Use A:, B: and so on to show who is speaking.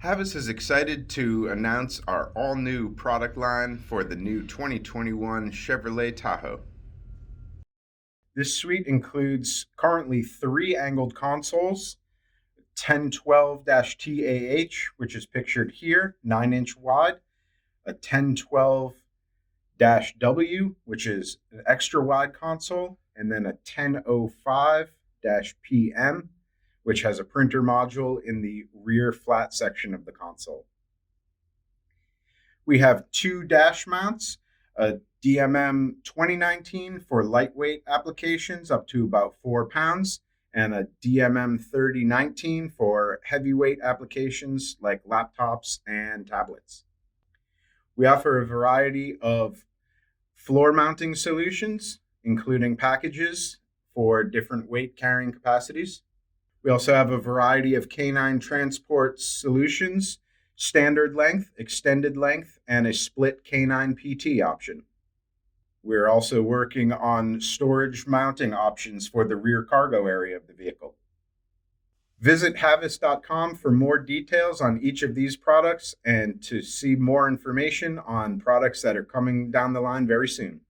A: Havis is excited to announce our all-new product line for the new 2021 Chevrolet Tahoe. This suite includes currently 3 angled consoles, 1012-TAH, which is pictured here, 9-inch wide, a 1012-W, which is an extra wide console, and then a 1005-PM, which has a printer module in the rear flat section of the console. We have 2 dash mounts, a DMM 2019 for lightweight applications up to about 4 pounds, and a DMM 3019 for heavyweight applications like laptops and tablets. We offer a variety of floor mounting solutions, including packages for different weight carrying capacities. We also have a variety of canine transport solutions, standard length, extended length, and a split canine PT option. We're also working on storage mounting options for the rear cargo area of the vehicle. Visit Havis.com for more details on each of these products and to see more information on products that are coming down the line very soon.